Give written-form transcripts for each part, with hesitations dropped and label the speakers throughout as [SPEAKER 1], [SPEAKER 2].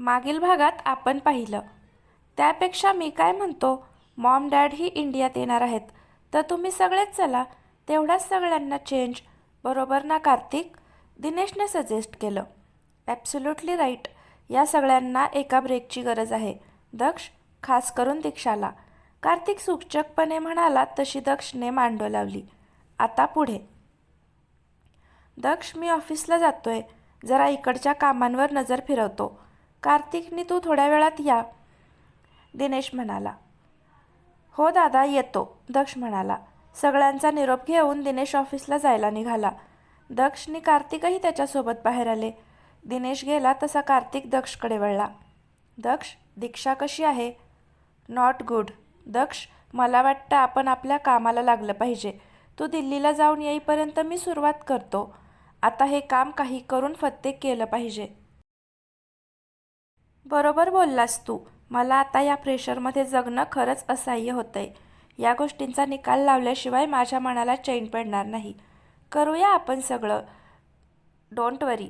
[SPEAKER 1] मागील भागात आपण पाहिलं. त्यापेक्षा मी काय म्हणतो, मॉम डॅड ही इंडियात येणार आहेत, तर तुम्ही सगळेच चला. तेवढ्याच सगळ्यांना चेंज. बरोबर ना कार्तिक? दिनेशने सजेस्ट केलं. Absolutely right. या सगळ्यांना एका ब्रेकची गरज आहे. दक्ष, खास करून दीक्षाला. कार्तिक सूचकपणे म्हणाला तशी दक्षने मान डोलावली. आता पुढे. दक्ष, मी ऑफिसला जातोय. जरा इकडच्या कामांवर नजर फिरवतो. कार्तिकनी तू थोड्या वेळात या, दिनेश म्हणाला. हो दादा, येतो, दक्ष म्हणाला. सगळ्यांचा निरोप घेऊन दिनेश ऑफिसला जायला निघाला. दक्षनी कार्तिकही त्याच्यासोबत बाहेर आले. दिनेश गेला तसा कार्तिक दक्षकडे वळला. दक्ष, दीक्षा कशी आहे? Not good. दक्ष, मला वाटतं आपण आपल्या कामाला लागलं पाहिजे. तू दिल्लीला जाऊन येईपर्यंत मी सुरुवात करतो. आता हे काम काही करून फत्ते केलं पाहिजे. बरोबर बोललास तू. मला आता या प्रेशरमध्ये जगणं खरंच असह्य होतंय. या गोष्टींचा निकाल लावल्याशिवाय माझ्या मनाला चैन पडणार नाही. करूया आपण सगळं. डोंट वरी.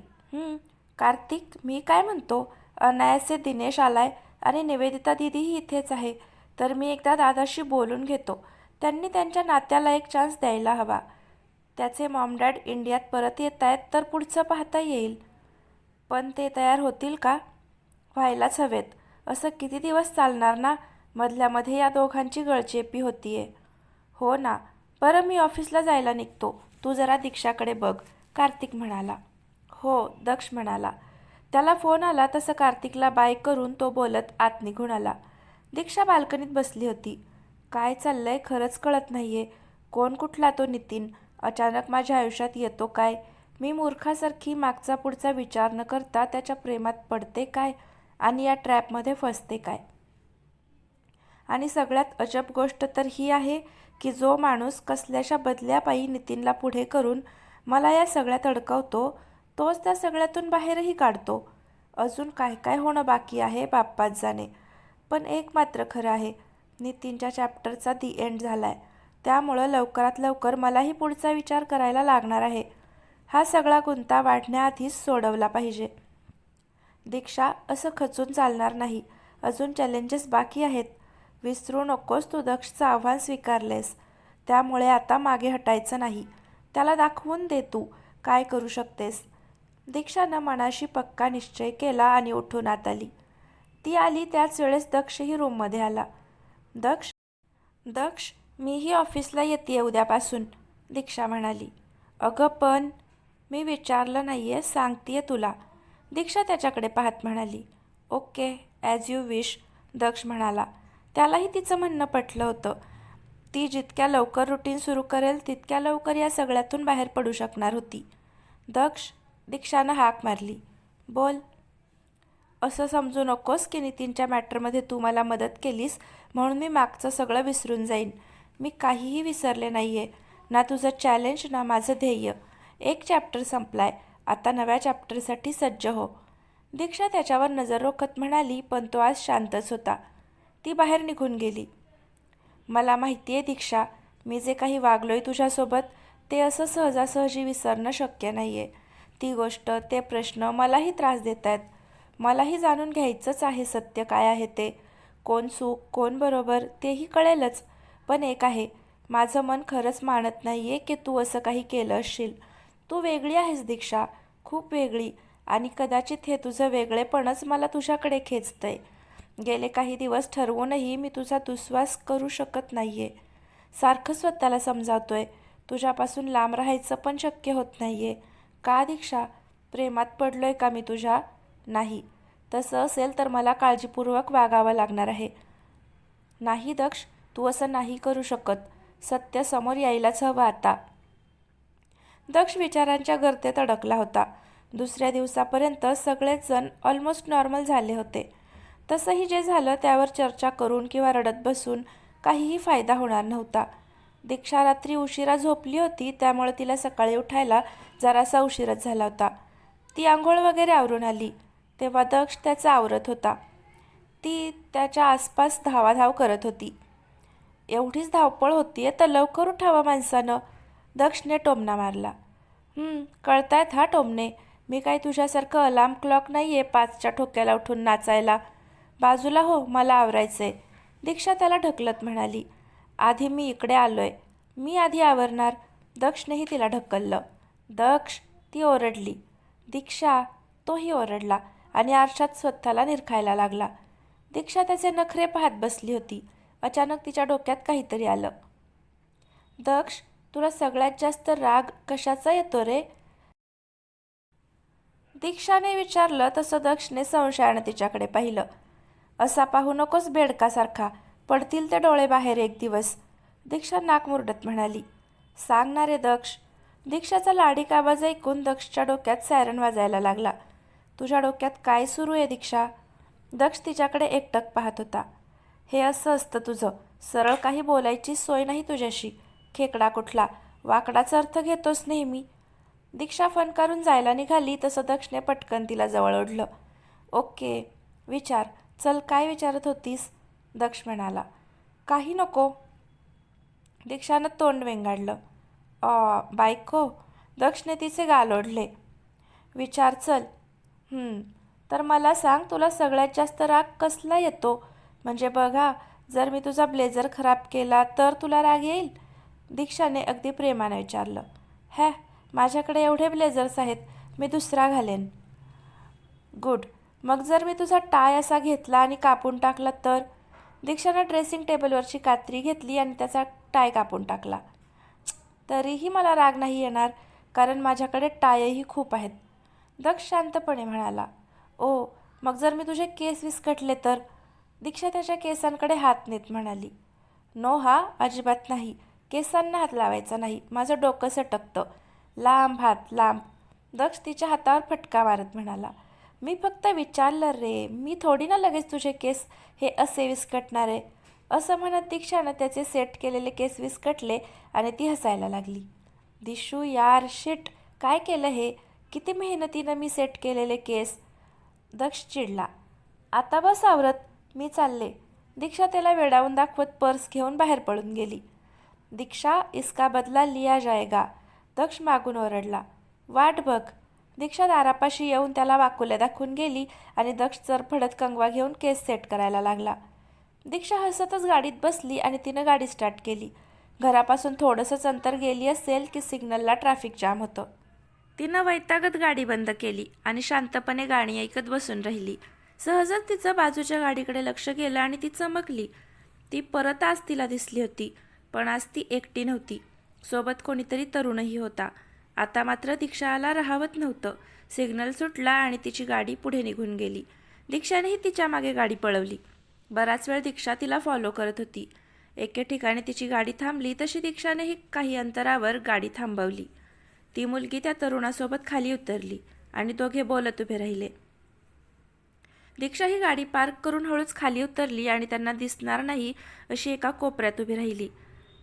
[SPEAKER 1] कार्तिक, मी काय म्हणतो, अनायासे दिनेश आलाय आणि निवेदिता दीदीही इथेच आहे, तर मी एकदा दादाशी बोलून घेतो. त्यांनी त्यांच्या नात्याला एक चान्स द्यायला हवा. त्याचे मॉम डॅड इंडियात परत येत आहेत तर पुढचं पाहता येईल. पण ते तयार होतील का? व्हायलाच हवेत. असं किती दिवस चालणार ना? मधल्यामध्ये या दोघांची गळचेपी होतीये. हो ना. बरं, मी ऑफिसला जायला निघतो. तू जरा दीक्षाकडे बघ, कार्तिक म्हणाला. हो, दक्ष म्हणाला. त्याला फोन आला तसं कार्तिकला बाय करून तो बोलत आत निघून आला. दीक्षा बाल्कनीत बसली होती. काय चाललंय खरंच कळत नाहीये. कोण कुठला तो नितीन अचानक माझ्या आयुष्यात येतो काय? मी मूर्खासारखी मागचा पुढचा विचार न करता त्याच्या प्रेमात पडते काय आणि या ट्रॅपमध्ये फसते काय? आणि सगळ्यात अजब गोष्ट तर ही आहे की जो माणूस कसल्याशा बदल्यापायी नितीनला पुढे करून मला या सगळ्यात अडकवतो, तोच त्या सगळ्यातून बाहेरही काढतो. अजून काय काय होणं बाकी आहे बाप्पाच जाणे. पण एक मात्र खरं आहे, नितीनच्या चॅप्टरचा दी एंड झालाय. त्यामुळं लवकरात लवकर मलाही पुढचा विचार करायला लागणार आहे. हा सगळा गुंता वाढण्याआधीच सोडवला पाहिजे. दीक्षा, असं खचून चालणार नाही. अजून चॅलेंजेस बाकी आहेत. विसरू नकोस, तू दक्षचं आव्हान स्वीकारलेस. त्यामुळे आता मागे हटायचं नाही. त्याला दाखवून दे तू काय करू शकतेस. दीक्षानं मनाशी पक्का निश्चय केला आणि उठून आत आली. ती आली त्याच वेळेस दक्षही रूममध्ये आला. दक्ष, दक्ष, मीही ऑफिसला येते उद्यापासून, दीक्षा म्हणाली. अगं पण, मी विचारलं नाहीये, सांगतेय तुला, दीक्षा त्याच्याकडे पाहत म्हणाली. ओके, ॲज यू विश, दक्ष म्हणाला. त्यालाही तिचं म्हणणं पटलं होतं. ती जितक्या लवकर रुटीन सुरू करेल तितक्या लवकर या सगळ्यातून बाहेर पडू शकणार होती. दक्ष, दीक्षानं हाक मारली. बोल. असं समजू नकोस की नितीनच्या मॅटरमध्ये तू मला मदत केलीस म्हणून मी मागचं सगळं विसरून जाईन. मी काहीही विसरले नाहीये. ना तुझं चॅलेंज ना माझं ध्येय. एक चॅप्टर संपलाय. आता नव्या चॅप्टरसाठी सज्ज हो. दीक्षा त्याच्यावर नजर रोखत म्हणाली, पण तो आज शांतच होता. ती बाहेर निघून गेली. मला माहिती आहे दीक्षा, मी जे काही वागलोय तुझ्यासोबत ते असं सहजासहजी विसरणं शक्य नाही आहे. ती गोष्ट, ते प्रश्न मलाही त्रास देत आहेत. मलाही जाणून घ्यायचंच आहे सत्य काय आहे ते. कोण चूक कोण बरोबर तेही कळेलच. पण एक आहे, माझं मन खरंच मानत नाही आहे की तू असं काही केलं असशील. तू वेगळी आहेस दीक्षा, खूप वेगळी. आणि कदाचित हे तुझं वेगळेपणच मला तुझ्याकडे खेचतंय. गेले काही दिवस ठरवूनही मी तुझा दुस्वास करू शकत नाही आहे. सारखं स्वतःला समजावतोय. तुझ्यापासून लांब राहायचं पण शक्य होत नाही आहे. का दीक्षा? प्रेमात पडलोय का मी तुझ्या? नाही. तसं असेल तर मला काळजीपूर्वक वागावं लागणार आहे. नाही दक्ष, तू असं नाही करू शकत. सत्य समोर यायलाच हवं आता. दक्ष विचारांच्या गर्तेत अडकला होता. दुसऱ्या दिवसापर्यंत सगळेच जण ऑलमोस्ट नॉर्मल झाले होते. तसंही जे झालं त्यावर चर्चा करून किंवा रडत बसून काहीही फायदा होणार नव्हता. दीक्षा रात्री उशिरा झोपली होती, त्यामुळे तिला सकाळी उठायला जरासा उशीरच झाला होता. ती आंघोळ वगैरे आवरून आली तेव्हा दक्ष त्याचं आवरत होता. ती त्याच्या आसपास धावाधाव करत होती. एवढीच धावपळ होतीये तर लवकर उठावं माणसानं, दक्षने टोमणा मारला. कळतायत हा टोमणे. मी काय तुझ्यासारखं अलार्म क्लॉक नाही आहे 5च्या ठोक्याला उठून नाचायला. बाजूला हो, मला आवरायचं आहे. दीक्षा त्याला ढकलत म्हणाली. आधी मी इकडे आलोय. मी आधी आवरणार. दक्षनेही तिला ढकललं. दक्ष, ती ओरडली. दीक्षा, तोही ओरडला आणि आरशात स्वतःला निरखायला लागला. दीक्षा त्याचे नखरे पाहत बसली होती. अचानक तिच्या डोक्यात काहीतरी आलं. दक्ष, तुला सगळ्यात जास्त राग कशाचा येतो रे? दीक्षाने विचारलं तसं दक्षने संशयानं तिच्याकडे पाहिलं. असा पाहू नकोस बेडकासारखा, पडतील ते डोळे बाहेर एक दिवस. दीक्षा नाक मुरडत म्हणाली. सांग ना रे दक्ष. दीक्षाचा लाडीक आवाज ऐकून दक्षच्या डोक्यात सायरन वाजायला लागला. तुझ्या डोक्यात काय सुरू आहे दीक्षा? दक्ष तिच्याकडे एकटक पाहत होता. हे असं असतं तुझं, सरळ काही बोलायची सोय नाही तुझ्याशी. खेकडा कुठला, वाकडाचा अर्थ घेतोस नेहमी. दीक्षा फणकारून जायला निघाली तसं दक्षने पटकन तिला जवळ ओढलं. ओके, विचार. चल, काय विचारत होतीस? दक्ष म्हणाला. काही नको. दीक्षानं तोंड वेंगाडलं. बायको. दक्षने तिचे गाल ओढले. विचार चल. तर मला सांग, तुला सगळ्यात जास्त राग कसला येतो? म्हणजे बघा, जर मी तुझा ब्लेझर खराब केला तर तुला राग येईल? दीक्षाने अगदी प्रेमाने विचारलं. माझ्याकडे एवढे ब्लेझर्स आहेत, मी दुसरा घालेन. गुड. मग जर मी तुझा टाय असा घेतला आणि कापून टाकला तर? दीक्षानं ड्रेसिंग टेबलवरची कात्री घेतली आणि त्याचा टाय कापून टाकला. तरीही मला राग नाही येणार, कारण माझ्याकडे टायही खूप आहेत. दक्ष शांतपणे म्हणाला. ओ, मग जर मी तुझे केस विस्कटले तर? दीक्षा त्याच्या केसांकडे हात नेत म्हणाली. नो अजिबात नाही. केसांना हात लावायचा नाही, माझं डोकं सटकतं. लांब हात, लांब. दक्ष तिच्या हातावर फटका मारत म्हणाला. मी फक्त विचारलं रे, मी थोडी ना लगेच तुझे केस हे असे विस्कटणार आहे. असं म्हणत दीक्षानं त्याचे सेट केलेले केस विस्कटले आणि ती हसायला लागली. दिशू यार, शिट, काय केलं हे? किती मेहनतीनं मी सेट केलेले केस. दक्ष चिडला. आता बस आवरत, मी चालले. दीक्षा त्याला वेडावून दाखवत पर्स घेऊन बाहेर पळून गेली. दीक्षा, इसका बदला लिया जाएगा. दक्ष मागून ओरडला. वाट बघ. दीक्षा दारापाशी येऊन त्याला वाकुल्या दाखवून गेली आणि दक्ष चरफडत कंगवा घेऊन केस सेट करायला लागला. दीक्षा हसतच गाडीत बसली आणि तिनं गाडी स्टार्ट केली. घरापासून थोडंसंच अंतर गेली असेल की सिग्नलला ट्रॅफिक जाम होतं. तिनं वैतागत गाडी बंद केली आणि शांतपणे गाणी ऐकत बसून राहिली. सहजच तिचं बाजूच्या गाडीकडे लक्ष गेलं आणि ती चमकली. ती परत आज तिला दिसली होती, पण आज ती एकटी नव्हती. सोबत कोणीतरी तरुणही होता. आता मात्र दीक्षाला राहावत नव्हतं. सिग्नल सुटला आणि तिची गाडी पुढे निघून गेली. दीक्षानेही तिच्या मागे गाडी पळवली. बराच वेळ दीक्षा तिला फॉलो करत होती. एके ठिकाणी तिची गाडी थांबली तशी दीक्षानेही काही अंतरावर गाडी थांबवली. ती मुलगी त्या तरुणासोबत खाली उतरली आणि दोघे बोलत उभे राहिले. दीक्षा ही गाडी पार्क करून हळूच खाली उतरली आणि त्यांना दिसणार नाही अशी एका कोपऱ्यात उभी राहिली.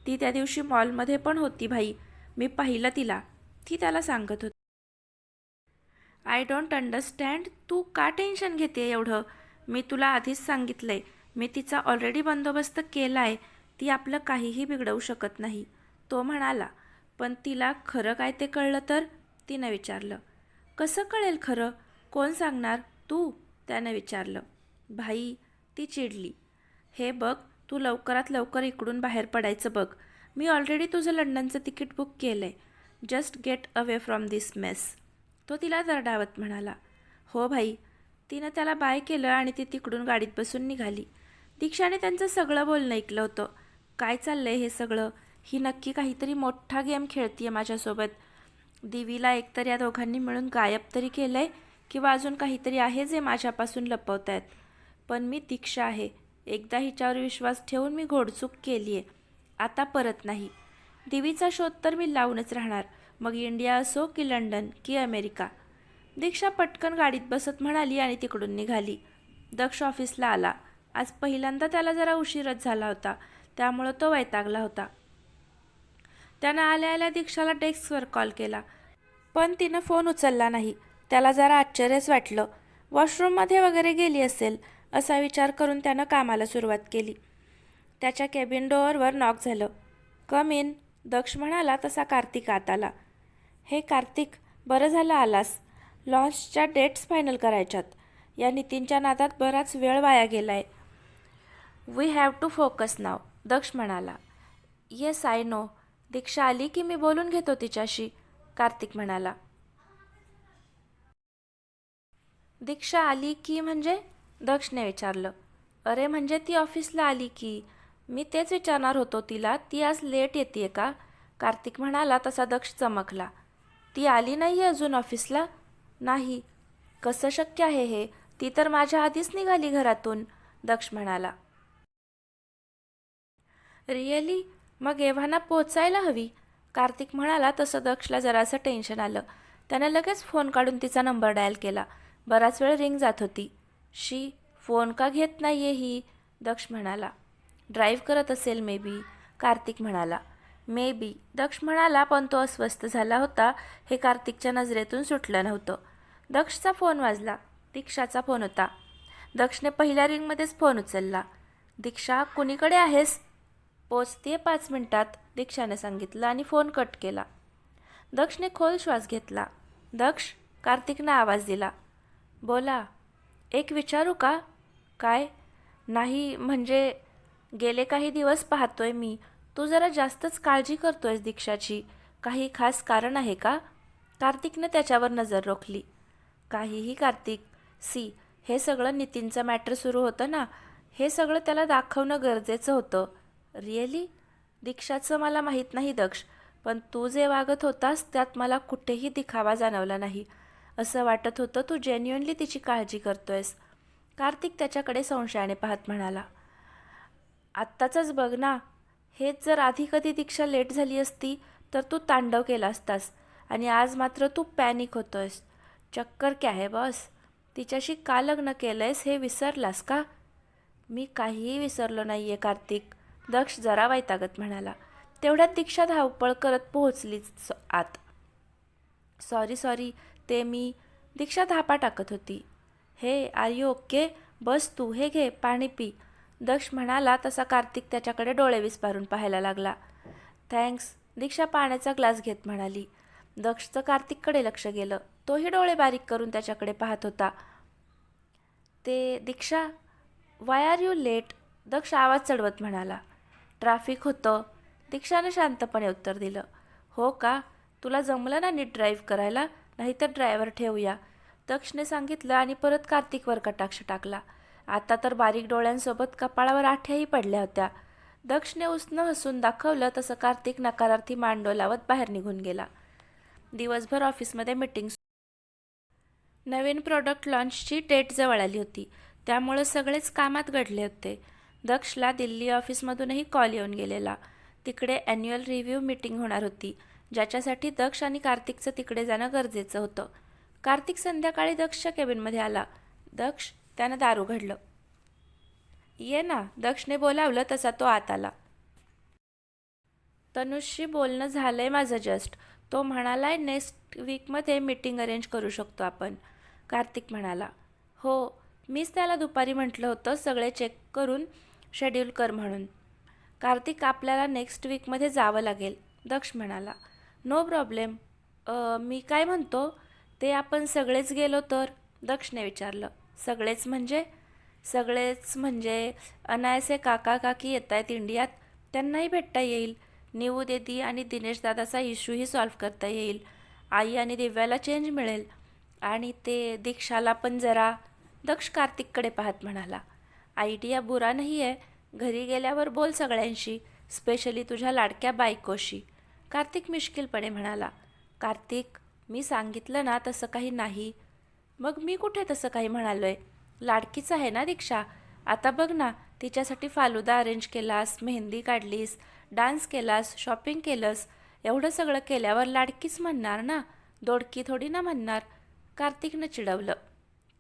[SPEAKER 1] ती त्या दिवशी मॉलमध्ये पण होती भाई, मी पाहिलं तिला, ती त्याला सांगत होती. आय डोंट अंडरस्टँड, तू का टेन्शन घेते एवढं? मी तुला आधीच सांगितलंय, मी तिचा ऑलरेडी बंदोबस्त केला आहे. ती आपलं काहीही बिघडवू शकत नाही, तो म्हणाला. पण तिला खरं काय ते कळलं तर? तिनं विचारलं. कसं कळेल खरं? कोण सांगणार? तू, त्यानं विचारलं. भाई, ती चिडली. हे बघ, तू लवकरात लवकर इकडून बाहेर पडायचं बघ. मी ऑलरेडी तुझं लंडनचं तिकीट बुक केलं आहे. Just get away from this mess, तो तिला दरडावत म्हणाला. हो भाई. तिनं त्याला बाय केलं आणि ती तिकडून गाडीत बसून निघाली. दीक्षाने त्यांचं सगळं बोलणं ऐकलं होतं. काय चाललंय हे सगळं? ही नक्की काहीतरी मोठा गेम खेळतीये माझ्यासोबत. दिवीला एकतर या दोघांनी मिळून गायब तरी केलंय किंवा अजून काहीतरी आहे जे माझ्यापासून लपवतायत. पण मी दीक्षा आहे. एकदा हिच्यावर विश्वास ठेवून मी घोडचूक केली आहे, आता परत नाही. दिवीचा शोध तर मी लावूनच राहणार, मग इंडिया असो की लंडन की अमेरिका. दीक्षा पटकन गाडीत बसत म्हणाली आणि तिकडून निघाली. दक्ष ऑफिसला आला. आज पहिल्यांदा त्याला जरा उशीरच झाला होता, त्यामुळं तो वैतागला होता. त्यानं आल्या आल्या दीक्षाला डेस्कवर कॉल केला, पण तिनं फोन उचलला नाही. त्याला जरा आश्चर्यच वाटलं. वॉशरूममध्ये वगैरे गेली असेल असा विचार करून त्यानं कामाला सुरुवात केली. त्याच्या केबिन डोअरवर नॉक झालं. कम इन, दक्ष म्हणाला तसा कार्तिक आत आला. हे कार्तिक, बरं झालं आलास. लॉन्चच्या डेट्स फायनल करायच्यात. या नितीनच्या नादात बराच वेळ वाया गेलाय. वी हॅव टू फोकस नाव, दक्ष म्हणाला. Yes I know. दीक्षा आली की मी बोलून घेतो तिच्याशी, कार्तिक म्हणाला. दीक्षा आली की म्हणजे? दक्षने विचारलं. अरे म्हणजे ती ऑफिसला आली की. मी तेच विचारणार होतो तिला, ती आज लेट येते का? कार्तिक म्हणाला तसा दक्ष चमकला. ती आली नाही अजून ऑफिसला? नाही. कसं शक्य आहे हे? ती तर माझ्या आधीच निघाली घरातून, दक्ष म्हणाला. रिअली? मग एव्हाना पोचायला हवी, कार्तिक म्हणाला तसं दक्षला जरासं टेन्शन आलं. त्यानं लगेच फोन काढून तिचा नंबर डायल केला. बराच वेळ रिंग जात होती. शी, फोन का घेत नाहीये ही, दक्ष म्हणाला. ड्राईव्ह करत असेल मे बी, कार्तिक म्हणाला. मे बी, दक्ष म्हणाला, पण तो अस्वस्थ झाला होता हे कार्तिकच्या नजरेतून सुटलं नव्हतं. दक्षचा फोन वाजला. दीक्षाचा फोन होता. दक्षने पहिल्या रिंगमध्येच फोन उचलला. दीक्षा, कुणीकडे आहेस? पोचतेय 5 मिनिटात, दीक्षाने सांगितलं आणि फोन कट केला. दक्षने खोल श्वास घेतला. दक्ष, कार्तिकने आवाज दिला. बोला. एक विचारू का? काय? नाही म्हणजे गेले काही दिवस पाहतोय मी, तू जरा जास्तच काळजी करतोयस दीक्षाची. काही खास कारण आहे का? कार्तिकने त्याच्यावर नजर रोखली. काहीही कार्तिक. सी, हे सगळं नितीनचं मॅटर सुरू होतं ना, हे सगळं त्याला दाखवणं गरजेचं होतं. रिअली? दीक्षाचं मला माहीत नाही दक्ष, पण तू जे वागत होतास त्यात मला कुठेही दिखावा जाणवला नाही. असं वाटत होतं तू जेन्युअनली तिची काळजी करतोयस, कार्तिक त्याच्याकडे संशयाने पाहत म्हणाला. आत्ताचंच बघ ना, हेच जर आधी कधी दीक्षा लेट झाली असती तर तू तांडव केला असतास, आणि आज मात्र तू पॅनिक होतोयस. चक्कर क्या है बॉस? तिच्याशी का लग्न केलंयस हे विसरलास का? मी काहीही विसरलो नाही आहे कार्तिक, दक्ष जरा वैतागत म्हणाला. तेवढ्यात दीक्षा धावपळ करत पोहोचलीच आत. सॉरी, ते मी, दीक्षा धापा टाकत होती. हे, आर यू ओके? बस तू, हे घे पाणी पी, दक्ष म्हणाला तसा कार्तिक त्याच्याकडे डोळे विस्पारून पाहायला लागला. थँक्स, दीक्षा पाण्याचा ग्लास घेत म्हणाली. दक्षचं कार्तिककडे लक्ष गेलं. तोही डोळे बारीक करून त्याच्याकडे पाहत होता. ते दीक्षा, वाय आर यू लेट? दक्ष आवाज चढवत म्हणाला. ट्रॅफिक होतं, दीक्षाने शांतपणे उत्तर दिलं. हो का? तुला जमलं ना नीट ड्राईव्ह करायला? नाहीतर ड्रायव्हर ठेवूया, दक्षने सांगितलं आणि परत कार्तिकवर कटाक्ष टाकला. आता तर बारीक डोळ्यांसोबत कपाळावर आठ्याही पडल्या होत्या. दक्षने उसनं हसून दाखवलं तसं कार्तिक नकारार्थी मान डोलावत बाहेर निघून गेला. दिवसभर ऑफिसमध्ये मीटिंग्स. नवीन प्रोडक्ट लॉन्चची डेट जवळ आली होती, त्यामुळं सगळेच कामात गडले होते. दक्षला दिल्ली ऑफिसमधूनही कॉल येऊन गेलेला. तिकडे ॲन्युअल रिव्ह्यू मीटिंग होणार होती, ज्याच्यासाठी दक्ष आणि कार्तिकचं तिकडे जाणं गरजेचं होतं. कार्तिक संध्याकाळी दक्षच्या केबिनमध्ये आला. दक्ष, त्यानं दार उघडलं. ये ना, दक्षने बोलावलं तसा तो आत आला. तनुषशी बोलणं झालंय माझं जस्ट. तो म्हणालाय नेक्स्ट वीकमध्ये मीटिंग अरेंज करू शकतो आपण, कार्तिक म्हणाला. हो, मीच त्याला दुपारी म्हटलं होतं सगळे चेक करून शेड्यूल कर म्हणून. कार्तिक, आपल्याला नेक्स्ट वीकमध्ये जावं लागेल, दक्ष म्हणाला. No problem. मी काय म्हणतो, ते आपण सगळेच गेलो तर, दक्षने विचारलं. सगळेच म्हणजे? सगळेच म्हणजे अनायसे काका काकी येत आहेत इंडियात, त्यांनाही भेटता येईल. निवू दीदी आणि दिनेश दादाचा इश्यूही सॉल्व्ह करता येईल. आई आणि दिव्याला चेंज मिळेल. आणि ते दीक्षाला पण जरा, दक्ष कार्तिककडे पाहत म्हणाला. आयडिया बुरा नाही आहे. घरी गेल्यावर बोल सगळ्यांशी, स्पेशली तुझ्या लाडक्या बायकोशी, कार्तिक मिश्किलपणे म्हणाला. कार्तिक, मी सांगितलं ना तसं काही नाही. मग मी कुठे तसं काही म्हणालोय? लाडकीच आहे ना दीक्षा. आता बघ ना, तिच्यासाठी फालुदा अरेंज केलास, मेहंदी काढलीस, डान्स केलास, शॉपिंग केलंस. एवढं सगळं केल्यावर लाडकीच म्हणणार ना, दोडकी थोडी ना म्हणणार, कार्तिकनं चिडवलं.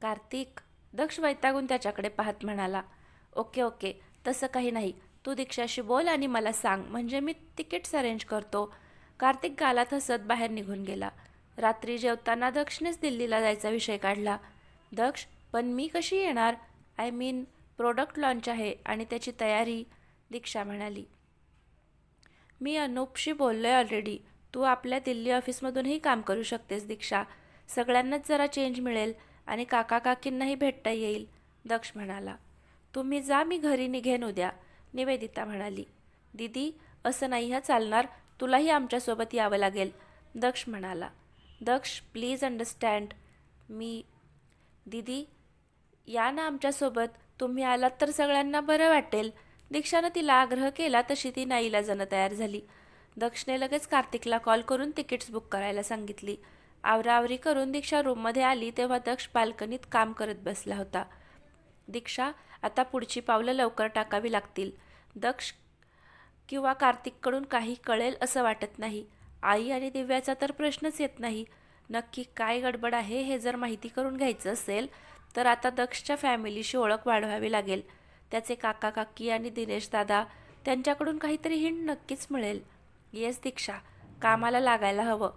[SPEAKER 1] कार्तिक, दक्ष वैतागून त्याच्याकडे पाहत म्हणाला. ओके, तसं काही नाही. तू दीक्षाशी बोल आणि मला सांग, म्हणजे मी तिकीट्स अरेंज करतो. कार्तिक गालात हसत बाहेर निघून गेला. रात्री जेवताना दक्षनेच दिल्लीला जायचा विषय काढला. दक्ष, पण मी कशी येणार? आय मीन, प्रोडक्ट लॉन्च आहे आणि त्याची तयारी, दीक्षा म्हणाली. मी अनूपशी बोललोय ऑलरेडी. तू आपल्या दिल्ली ऑफिसमधूनही काम करू शकतेस दीक्षा. सगळ्यांनाच जरा चेंज मिळेल आणि काका काकींनाही भेटता येईल, दक्ष म्हणाला. तुम्ही जा, मी घरी निघेन उद्या, निवेदिता म्हणाली. दीदी, असं नाही हा चालणार, तुलाही आमच्यासोबत यावं लागेल, दक्ष म्हणाला. दक्ष, प्लीज अंडरस्टँड मी. दीदी, या ना आमच्यासोबत, तुम्ही आलात तर सगळ्यांना बरं वाटेल. दीक्षानं तिला आग्रह केला तशी ती नाईलाजानं तयार झाली. दक्षने लगेच कार्तिकला कॉल करून तिकीट्स बुक करायला सांगितली. आवराआवरी करून दीक्षा रूममध्ये आली तेव्हा दक्ष बाल्कनीत काम करत बसला होता. दीक्षा, आता पुढची पावलं लवकर टाकावी लागतील. दक्ष किंवा कार्तिककडून काही कळेल असं वाटत नाही. आई आणि दिव्याचा तर प्रश्नच येत नाही. नक्की काय गडबड आहे हे जर माहिती करून घ्यायचं असेल तर आता दक्षच्या फॅमिलीशी ओळख वाढवावी लागेल. त्याचे काका काकी आणि दिनेश दादा, त्यांच्याकडून काहीतरी हिंट नक्कीच मिळेल. येस दीक्षा, कामाला लागायला हवं.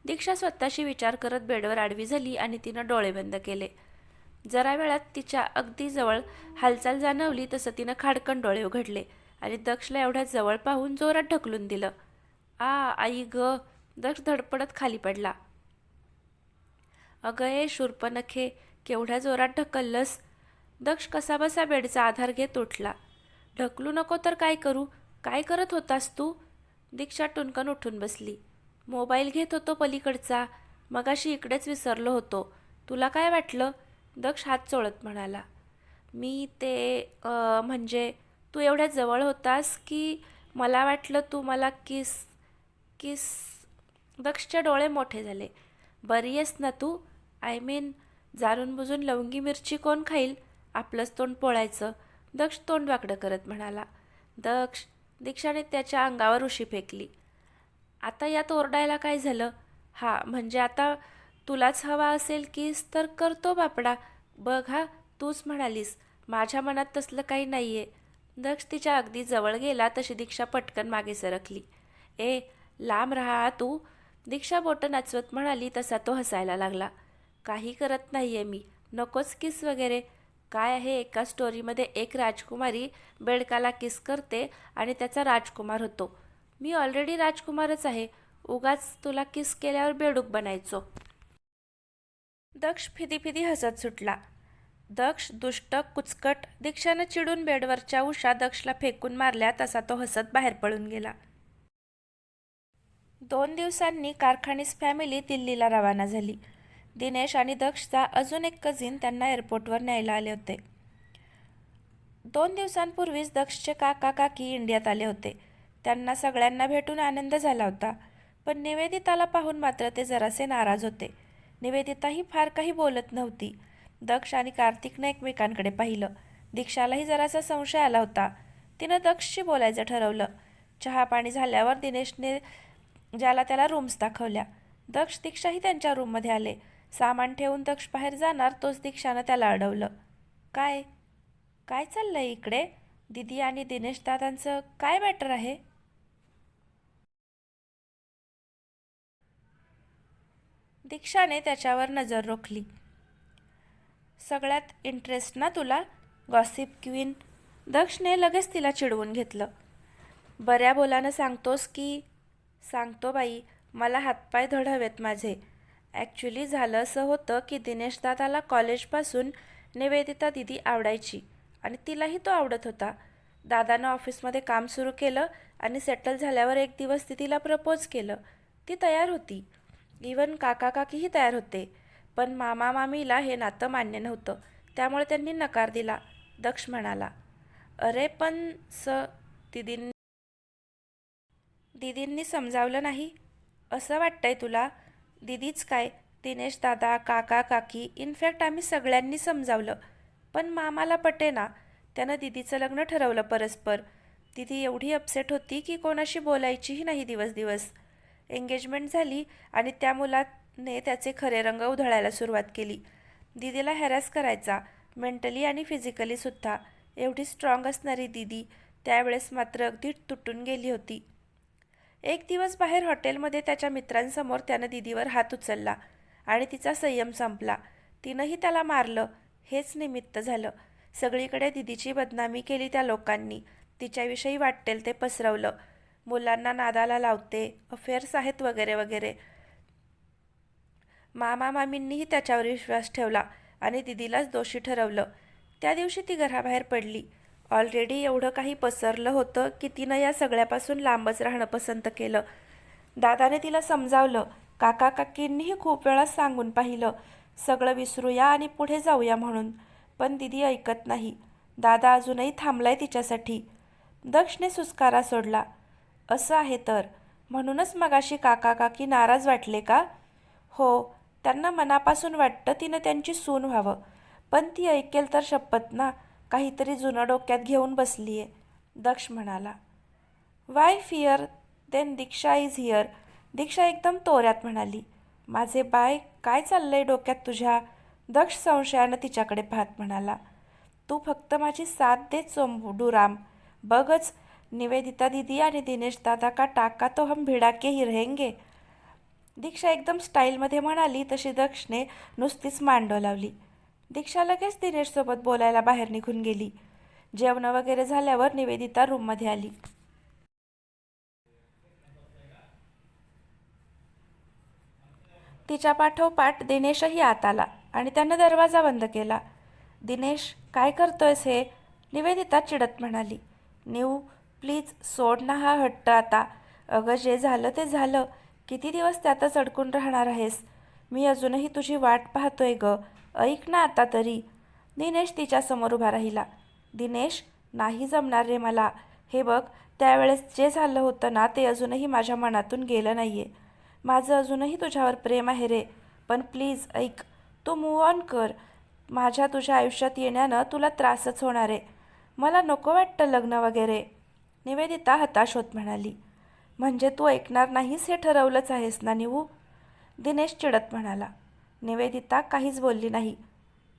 [SPEAKER 1] दीक्षा स्वतःशी विचार करत बेडवर आडवी झाली आणि तिनं डोळे बंद केले. जरा वेळात तिच्या अगदी जवळ हालचाल जाणवली तसं तिनं खाडकन डोळे उघडले आणि दक्षला एवढ्या जवळ पाहून जोरात ढकलून दिलं. आई ग, दक्ष धडपडत खाली पडला. अगं ए शूर्पणखे, केवढ्या जोरात ढकललंस? दक्ष कसाबसा बेडचा आधार घेत उठला. ढकलू नको तर काय करू? काय करत होतास तू? दीक्षा टुनकन उठून बसली. मोबाईल घेत होतो पलीकडचा, मगाशी इकडेच विसरलो होतो. तुला काय वाटलं? दक्ष हात चोळत म्हणाला. मी ते म्हणजे तू एवढ्या जवळ होतास की मला वाटलं तू मला किस किस. दक्षचे डोळे मोठे झाले. बरी आहेस ना तू? आय मीन, जाणून बुजून लवंगी मिरची कोण खाईल? आपलंच तोंड पोळायचं, दक्ष तोंड वाकडं करत म्हणाला. दक्ष, दीक्षाने त्याच्या अंगावर उशी फेकली. आता यात ओरडायला काय झालं? म्हणजे आता तुलाच हवा असेल किस तर करतो बापडा. बघ तूच म्हणालीस, माझ्या मनात तसलं काही नाही आहे. दक्ष तिच्या अगदी जवळ गेला तशी दीक्षा पटकन मागे सरकली. लांब राहा तू, दीक्षा बोटं नाचवत म्हणाली तसा तो हसायला लागला. काही करत नाही आहे मी, नकोच किस वगैरे. काय आहे, एका स्टोरीमध्ये एक राजकुमारी बेडकाला किस करते आणि त्याचा राजकुमार होतो. मी ऑलरेडी राजकुमारच आहे, उगाच तुला किस केल्यावर बेडूक बनायचो. दक्ष फिदी हसत सुटला. दक्ष दुष्ट कुचकट, दीक्षानं चिडून बेडवरच्या उशा दक्षला फेकून मारल्या तसा तो हसत बाहेर पळून गेला. 2 दिवसांनी कारखानीस फॅमिली दिल्लीला रवाना झाली. दिनेश आणि दक्षचा अजून एक कझिन त्यांना एअरपोर्टवर न्यायला आले होते. 2 दिवसांपूर्वीच दक्षचे काका काकी इंडियात आले होते. त्यांना सगळ्यांना भेटून आनंद झाला होता. पण निवेदिताला पाहून मात्र ते जरासे नाराज होते. निवेदिताही फार काही बोलत नव्हती. दक्ष आणि कार्तिकने एकमेकांकडे पाहिलं. दीक्षालाही जरासा संशय आला होता. तिनं दक्षशी बोलायचं ठरवलं. चहा पाणी झाल्यावर दिनेशने ज्याला त्याला रूम्स दाखवल्या. दक्ष दीक्षाही त्यांच्या रूममध्ये आले. सामान ठेवून दक्ष बाहेर जाणार तोच दीक्षानं त्याला अडवलं. काय काय चाललंय इकडे? दीदी आणि दिनेश दादांचं काय मॅटर आहे? दीक्षाने त्याच्यावर नजर रोखली. सगळ्यात इंटरेस्ट ना तुला, गॉसिप क्वीन. दक्षने लगेच तिला चिडवून घेतलं. बऱ्या बोलानं सांगतोस की? सांगतो बाई, मला हातपाय धड हवेत माझे. ॲक्च्युली झालं असं होतं की दिनेश दादाला कॉलेजपासून निवेदिता दिदी आवडायची आणि तिलाही तो आवडत होता. दादानं ऑफिसमध्ये काम सुरू केलं आणि सेटल झाल्यावर एक दिवस तिला प्रपोज केलं. ती तयार होती. इवन काका काकीही तयार होते. पण मामा मामीला हे नातं मान्य नव्हतं, त्यामुळे त्यांनी नकार दिला, दक्ष म्हणाला. अरे पण दीदींनी समजावलं नाही असं वाटतंय तुला? दीदीच काय, दिनेश दादा, काका काकी, इनफॅक्ट आम्ही सगळ्यांनी समजावलं. पण मामाला पटेना. त्यानं दीदीचं लग्न ठरवलं परस्पर. दीदी एवढी अपसेट होती की कोणाशी बोलायचीही नाही दिवस. एंगेजमेंट झाली आणि त्या मुलाने त्याचे खरे रंग उधळायला सुरुवात केली. दीदीला हॅरॅस करायचा, मेंटली आणि फिजिकली सुद्धा. एवढी स्ट्रॉंग असणारी दीदी त्यावेळेस मात्र अगदी तुटून गेली होती. एक दिवस बाहेर हॉटेलमध्ये त्याच्या मित्रांसमोर त्यानं दीदीवर हात उचलला आणि तिचा संयम संपला. तिनंही त्याला मारलं. हेच निमित्त झालं. सगळीकडे दीदीची बदनामी केली त्या लोकांनी. तिच्याविषयी वाटेल ते पसरवलं. मुलांना नादाला लावते, अफेअर्स आहेत वगैरे वगैरे. मामा मामींनीही त्याच्यावर विश्वास ठेवला आणि दिदीलाच दोषी ठरवलं. त्या दिवशी ती घराबाहेर पडली. ऑलरेडी एवढं काही पसरलं होतं की तिनं या सगळ्यापासून लांबच राहणं पसंत केलं. दादाने तिला समजावलं, काका काकींनीही खूप वेळा सांगून पाहिलं, सगळं विसरूया आणि पुढे जाऊया म्हणून, पण दिदी ऐकत नाही. दादा अजूनही थांबलाय तिच्यासाठी. दक्षने सुस्कारा सोडला. असं आहे तर म्हणूनच मगाशी काका काकी नाराज वाटले का? हो, त्यांना मनापासून वाटतं तिनं त्यांची सून व्हावं, पण ती ऐकेल तर शपथ ना, काहीतरी जुनं डोक्यात घेऊन बसलीये, दक्ष म्हणाला. Why fear then Diksha is here, Diksha एकदम तोऱ्यात म्हणाली. माझे बाय, काय चाललंय डोक्यात तुझ्या? दक्ष संशयानं तिच्याकडे पाहत म्हणाला. तू फक्त माझी साथ दे चोंडूराम. बघच, निवेदिता दीदी आणि दिनेश दादा का टाका तो हम भिडा के ही रहेंगे. दीक्षा एकदम स्टाईलमध्ये म्हणाली तशी दक्षने नुसतीच मान डोलावली. दीक्षा लगेच दिनेशसोबत बोलायला बाहेर निघून गेली. जेवण वगैरे झाल्यावर निवेदिता रूममध्ये आली. तिच्या पाठोपाठ दिनेशही आत आला आणि त्यानं दरवाजा बंद केला. दिनेश, काय करतोयस हे? निवेदिता चिडत म्हणाली. निव, प्लीज सोड ना हा हट्ट आता. अगं, जे झालं ते झालं. किती दिवस त्यातच अडकून राहणार आहेस? मी अजूनही तुझी वाट पाहतोय ग. ऐक ना आता तरी. दिनेश तिच्यासमोर उभा राहिला. दिनेश, नाही जमणार रे मला. हे बघ, त्यावेळेस जे झालं होतं ना ते अजूनही माझ्या मनातून गेलं नाहीये. माझं अजूनही तुझ्यावर प्रेम आहे रे, पण प्लीज ऐक, तू मूव्ह ऑन कर. माझ्या तुझ्या आयुष्यात येण्यानं तुला त्रासच होणार आहे. मला नको वाटतं लग्न वगैरे. निवेदिता हताश होत म्हणाली. म्हणजे तू ऐकणार नाहीस हे ठरवलंच आहेस ना निवू? दिनेश चिडत म्हणाला. निवेदिता काहीच बोलली नाही.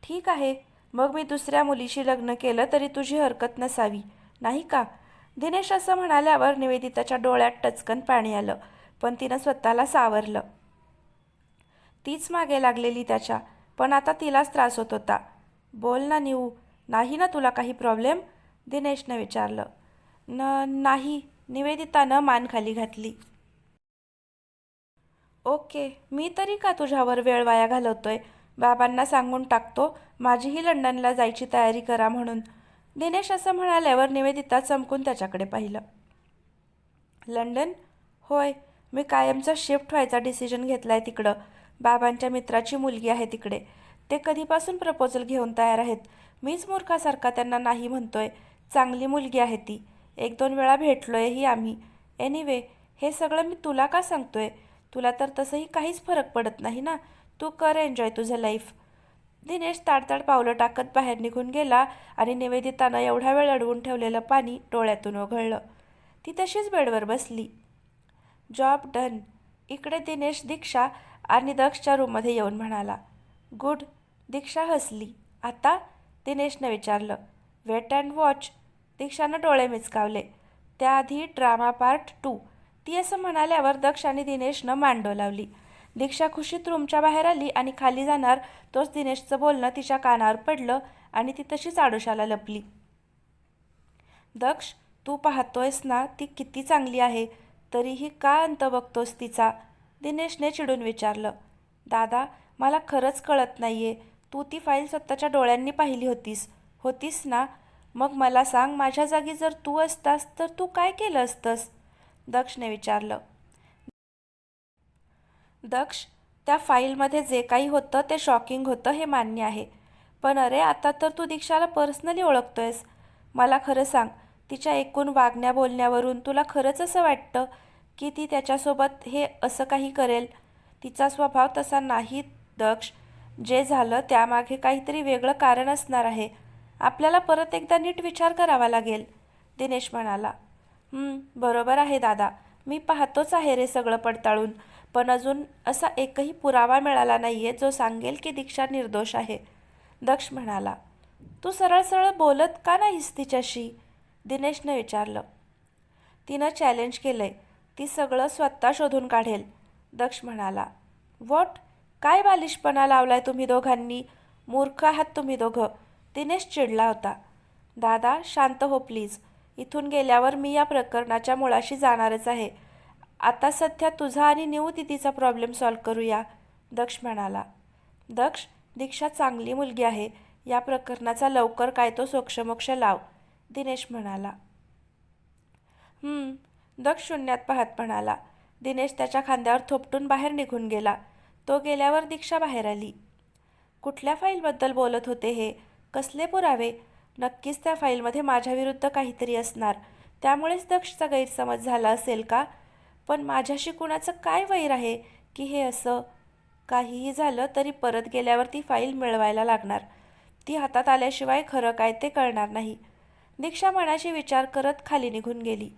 [SPEAKER 1] ठीक आहे, मग मी दुसऱ्या मुलीशी लग्न केलं तरी तुझी हरकत नसावी, नाही का? दिनेश असं म्हणाल्यावर निवेदिताच्या डोळ्यात टचकन पाणी आलं, पण तिनं स्वतःला सावरलं. तीच मागे लागलेली त्याच्या, पण आता तिलाच त्रास होत होता. बोल ना निवू, नाही ना तुला काही प्रॉब्लेम? दिनेशनं विचारलं. नाही, निवेदितानं मान खाली घातली. ओके, मी तरी का तुझ्यावर वेळ वाया घालवतोय? बाबांना सांगून टाकतो माझीही लंडनला जायची तयारी करा म्हणून. दिनेश असं म्हणाल्यावर निवेदिता चमकून त्याच्याकडे पाहिलं. लंडन? होय, मी कायमचा शिफ्ट व्हायचा डिसिजन घेतलाय तिकडं. बाबांच्या मित्राची मुलगी आहे तिकडे. ते कधीपासून प्रपोजल घेऊन तयार आहेत. मीच मूर्खासारखा त्यांना नाही म्हणतोय. चांगली मुलगी आहे ती. 1-2 वेळा भेटलोयही आम्ही. एनिवे, हे सगळं मी तुला का सांगतोय? तुला तर तसंही काहीच फरक पडत नाही ना. तू कर एन्जॉय तुझं लाईफ. दिनेश ताडताड पावलं टाकत बाहेर निघून गेला आणि निवेदितानं एवढा वेळ अडवून ठेवलेलं पाणी डोळ्यातून ओघळलं. ती तशीच बेडवर बसली. Job done. इकडे दिनेश दीक्षा आणि दक्षच्या रूममध्ये येऊन म्हणाला. गुड. दीक्षा हसली. आता? दिनेशनं विचारलं. Weight and watch. दीक्षानं डोळे मिचकावले. त्याआधी ड्रामा पार्ट 2. ती असं म्हणाल्यावर दक्ष आणि दिनेशनं मान डोलावली. दीक्षा खुशीत रूमच्या बाहेर आली आणि खाली जाणार तोच दिनेशचं बोलणं तिच्या कानावर पडलं आणि ती तशीच आडोशाला लपली. दक्ष, तू पाहतोयस ना ती किती चांगली आहे, तरीही का अंत बघतोस तिचा? दिनेशने चिडून विचारलं. दादा, मला खरंच कळत नाहीये. तू ती फाईल स्वतःच्या डोळ्यांनी पाहिली होतीस ना? मग मला सांग, माझ्या जागी जर तू असतास तर तू काय केलं असतंस? दक्षने विचारलं. दक्ष, त्या फाईलमध्ये जे काही होतं ते शॉकिंग होतं हे मान्य आहे, पण अरे आता तर तू दीक्षाला पर्सनली ओळखतोयस. मला खरं सांग, तिच्या एकूण वागण्या बोलण्यावरून तुला खरंच असं वाटतं की ती त्याच्यासोबत हे असं काही करेल? तिचा स्वभाव तसा नाही दक्ष. जे झालं त्यामागे काहीतरी वेगळं कारण असणार आहे. आपल्याला परत एकदा नीट विचार करावा लागेल, दिनेश म्हणाला. बरोबर आहे दादा, मी पाहतोच आहे रे सगळं पडताळून, पण अजून असा एकही पुरावा मिळाला नाहीये जो सांगेल की दीक्षा निर्दोष आहे, दक्ष म्हणाला. तू सरळ सरळ बोलत का नाहीस तिच्याशी? दिनेशनं विचारलं. तिनं चॅलेंज केलंय. ती सगळं स्वतः शोधून काढेल, दक्ष म्हणाला. व्हॉट? काय बालिशपणा लावलाय तुम्ही दोघांनी? मूर्ख आहात तुम्ही दोघं. दिनेश चिडला होता. दादा, शांत हो प्लीज. इथून गेल्यावर मी या प्रकरणाच्या मुळाशी जाणारच आहे. आता सध्या तुझा आणि न्यू दिदीचा प्रॉब्लेम सॉल्व्ह करूया, दक्ष म्हणाला. दक्ष, दीक्षा चांगली मुलगी आहे. या प्रकरणाचा लवकर काय तो सोक्षमोक्ष लाव, दिनेश म्हणाला. दक्ष शून्यात पाहत म्हणाला. दिनेश त्याच्या खांद्यावर थोपटून बाहेर निघून गेला. तो गेल्यावर दीक्षा बाहेर आली. कुठल्या फाईलबद्दल बोलत होते हे? कसले पुरावे? नक्कीच त्या फाईलमध्ये माझ्याविरुद्ध काहीतरी असणार. त्यामुळेच दक्षचा गैरसमज झाला असेल का? पण माझ्याशी कुणाचं काय वैर आहे की हे असं? काहीही झालं तरी परत गेल्यावर ती फाईल मिळवायला लागणार. ती हातात आल्याशिवाय खरं काय ते कळणार नाही. दीक्षा मनाशी विचार करत खाली निघून गेली.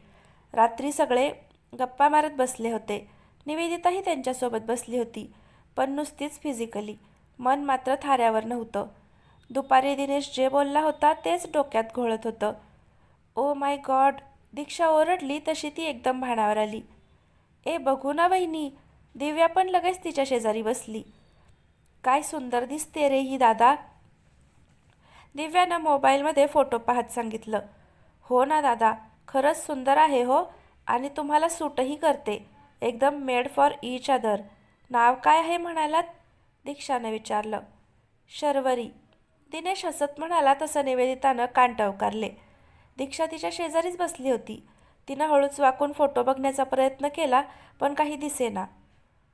[SPEAKER 1] रात्री सगळे गप्पा मारत बसले होते. निवेदिताही त्यांच्यासोबत बसली होती, पण नुसतीच फिजिकली. मन मात्र थाऱ्यावर नव्हतं. दुपारी दिनेश जे बोलला होता तेच डोक्यात घोळत होतं. ओ माय गॉड, दीक्षा ओरडली तशी ती एकदम भानावर आली. ए बघू ना वहिनी. दिव्या पण लगेच तिच्या शेजारी बसली. काय सुंदर दिसते रे ही दादा, दिव्यानं मोबाईलमध्ये फोटो पाहत सांगितलं. हो ना दादा, खरंच सुंदर आहे हो, आणि तुम्हाला सूटही करते. एकदम मेड फॉर ईच अदर. नाव काय आहे म्हणालात? दीक्षानं विचारलं. शर्वरी, दिनेश हसत म्हणाला. तसं निवेदितानं कान टवकारले. दीक्षा तिच्या शेजारीच बसली होती. तिनं हळूच वाकून फोटो बघण्याचा प्रयत्न केला, पण काही दिसेना.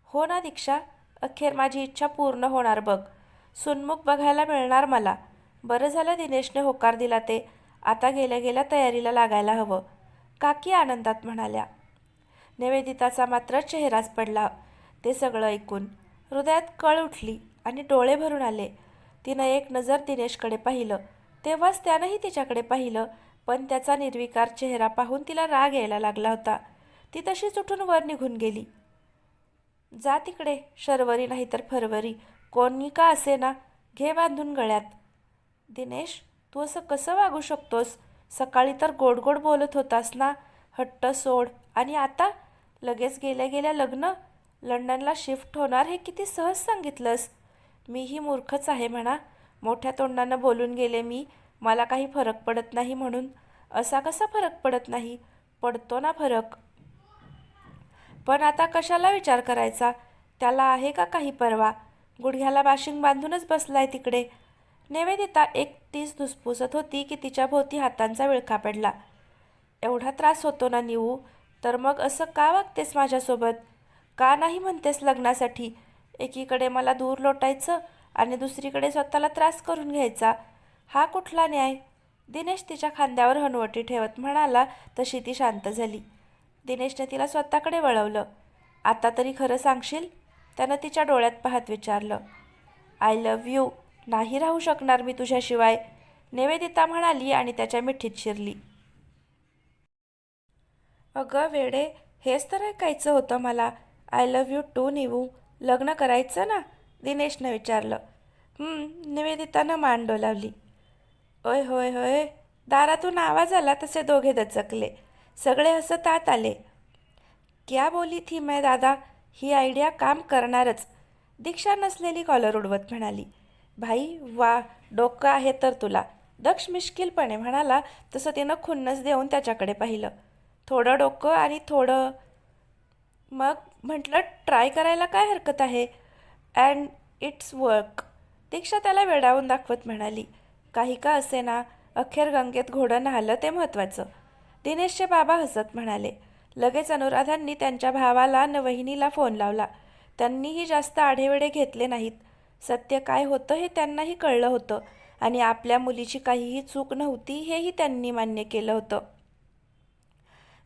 [SPEAKER 1] हो ना दीक्षा, अखेर माझी इच्छा पूर्ण होणार बघ. सुनमुख बघायला मिळणार मला. बरं झालं दिनेशने होकार दिला ते. आता गेल्या गेल्या तयारीला लागायला हवं, काकी आनंदात म्हणाल्या. निवेदिताचा मात्र चेहराच पडला ते सगळं ऐकून. हृदयात कळ उठली आणि डोळे भरून आले. तिनं एक नजर दिनेशकडे पाहिलं. तेव्हाच त्यानंही तिच्याकडे पाहिलं, पण त्याचा निर्विकार चेहरा पाहून तिला राग यायला लागला होता. ती तशीच उठून वर निघून गेली. जा तिकडे, शर्वरी नाही तर फरवरी, कोणी का असे ना, घे बांधून गळ्यात. दिनेश, तू असं कसं वागू शकतोस? सकाळी तर गोड गोड बोलत होतास ना, हट्ट सोड, आणि आता लगेच गेल्या गेल्या लग्न? लंडनला शिफ्ट होणार हे किती सहज सांगितलंस. मीही मूर्खच आहे म्हणा. मोठ्या तोंडानं बोलून गेले मी, मला काही फरक पडत नाही म्हणून. असा कसा फरक पडत नाही? पडतो ना फरक. पण आता कशाला विचार करायचा? त्याला आहे का काही परवा? गुडघ्याला बाशिंग बांधूनच बसलाय तिकडे. निवेदिता एकटीच धुसफुसत होती की तिच्या भोवती हातांचा विळखा पडला. एवढा त्रास होतो ना निवू, तर मग असं का वागतेस माझ्यासोबत? का नाही म्हणतेस लग्नासाठी? एकीकडे मला दूर लोटायचं आणि दुसरीकडे स्वतःला त्रास करून घ्यायचा. हा कुठला न्याय? दिनेश तिच्या खांद्यावर हनुवटी ठेवत म्हणाला. तशी ती शांत झाली. दिनेशने तिला स्वतःकडे वळवलं. आता तरी खरं सांगशील? त्यानं तिच्या डोळ्यात पाहत विचारलं. I love you. नाही राहू शकणार मी तुझ्याशिवाय, निवेदिता म्हणाली आणि त्याच्या मिठीत शिरली. अगं वेडे, हेच तर ऐकायचं होतं मला. I love you too Nivu. लग्न करायचं ना, दिनेशनं विचारलं. निवेदितानं मान डोलावली. ओय होय होय, दारातून आवाज आला तसे दोघे दचकले. सगळे हसत आत आले. क्या बोली थी मैं दादा, ही आयडिया काम करणारच, दीक्षा नसलेली कॉलर उडवत म्हणाली. भाई वा, डोकं आहे तर तुला, दक्ष मिश्किलपणे म्हणाला. तसं तिनं खुन्नस देऊन त्याच्याकडे पाहिलं. थोडं डोकं आणि थोडं. मग म्हटलं ट्राय करायला काय हरकत आहे. अँड इट्स वर्क, दीक्षा त्याला वेडावून दाखवत म्हणाली. काही का असे ना, अखेर गंगेत घोडं न्हालं ते महत्त्वाचं, दिनेशचे बाबा हसत म्हणाले. लगेच अनुराधांनी त्यांच्या भावाला न वहिनीला फोन लावला. त्यांनीही जास्त आढेवेढे घेतले नाहीत. सत्य काय होतं हे त्यांनाही कळलं होतं, आणि आपल्या मुलीची काहीही चूक नव्हती हेही त्यांनी मान्य केलं होतं.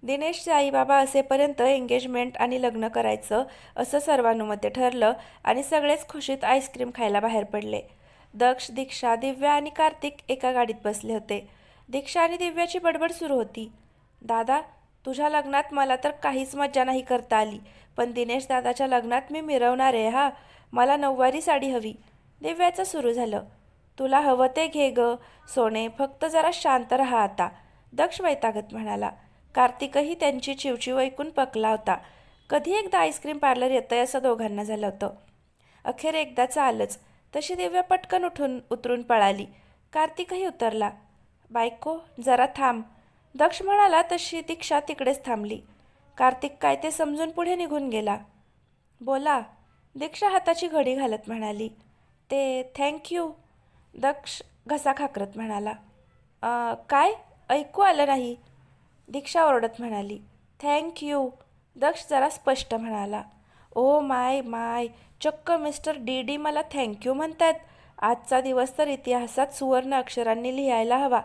[SPEAKER 1] दिनेशचे आईबाबा असेपर्यंत एंगेजमेंट आणि लग्न करायचं असं सर्वानुमते ठरलं, आणि सगळेच खुशीत आईस्क्रीम खायला बाहेर पडले. दक्ष, दीक्षा, दिव्या आणि कार्तिक एका गाडीत बसले होते. दीक्षा आणि दिव्याची बडबड सुरू होती. दादा, तुझ्या लग्नात मला तर काहीच मज्जा नाही करता आली, पण दिनेश दादाच्या लग्नात मी मिरवणार आहे हा. मला नऊवारी साडी हवी, दिव्याचं सुरू झालं. तुला हवं ते घे ग सोने, फक्त जरा शांत राहा आता, दक्ष वैतागत म्हणाला. कार्तिकही त्यांची चिवचिव ऐकून पकला होता. कधी एकदा आईस्क्रीम पार्लर येतंय असं दोघांना झालं होतं. अखेर एकदाचं आलंच. तशी दिव्या पटकन उतरून पळाली. कार्तिकही उतरला. बायको जरा थांब, दक्ष म्हणाला. तशी दीक्षा तिकडेच थांबली. कार्तिक काय ते समजून पुढे निघून गेला. बोला, दीक्षा हाताची घडी घालत म्हणाली. ते थँक्यू. दक्ष घसा खाकरत म्हणाला. काय ऐकू आलं नाही. दीक्षा ओरडत म्हणाली. थँक्यू. दक्ष जरा स्पष्ट म्हणाला. ओ माय माय, चक्क मिस्टर डी मला थँक्यू म्हणतात. आजचा दिवस तर इतिहासात सुवर्ण अक्षरांनी लिहायला हवा.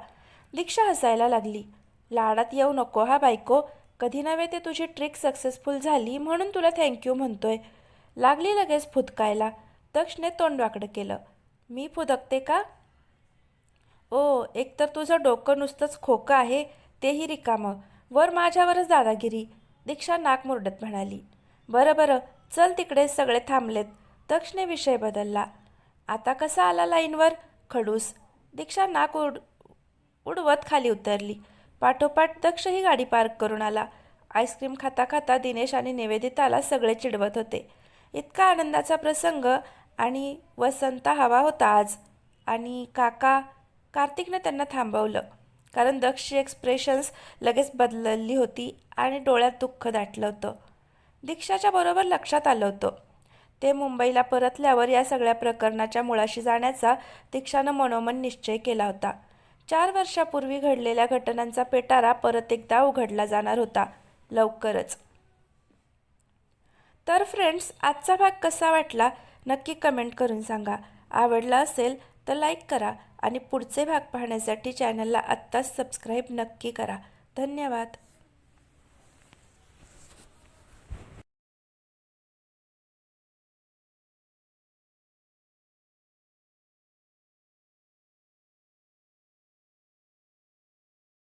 [SPEAKER 1] दीक्षा हसायला लागली. लाडात येऊ नको हा बायको. कधी नव्हे ते तुझी ट्रिक सक्सेसफुल झाली म्हणून तुला थँक्यू म्हणतोय. लागली लगेच फुदकायला. दक्षने तोंड वाकडं केलं. मी फुदकते का? ओ, एकतर तुझं डोकं नुसतंच खोकं आहे, तेही रिकामं. वर माझ्यावरच दादागिरी. दीक्षा नाक मुरडत म्हणाली. बरं बरं, चल तिकडे, सगळे थांबलेत. दक्षने विषय बदलला. आता कसा आला लाईनवर? खडूस. दीक्षा नाक उडवत खाली उतरली. पाठोपाठ दक्षही गाडी पार्क करून आला. आईस्क्रीम खाता खाता दिनेश आणि निवेदिताला सगळे चिडवत होते. इतका आनंदाचा प्रसंग आणि वसंत हवा होता आज. आणि कार्तिकनं त्यांना थांबवलं, कारण दक्षची एक्सप्रेशन्स लगेच बदलली होती आणि डोळ्यात दुःख दाटलं होतं. दीक्षाच्या बरोबर लक्षात आलं होतं. ते मुंबईला परतल्यावर या सगळ्या प्रकरणाच्या मुळाशी जाण्याचा दीक्षानं मनोमन निश्चय केला होता. 4 वर्षापूर्वी घडलेल्या घटनांचा पेटारा परत एकदा उघडला जाणार होता लवकरच. तर फ्रेंड्स, आजचा भाग कसा वाटला नक्की कमेंट करून सांगा. आवडला असेल तर लाईक करा आणि पुढचे भाग पाहण्यासाठी चॅनलला आत्ताच सबस्क्राईब नक्की करा. धन्यवाद.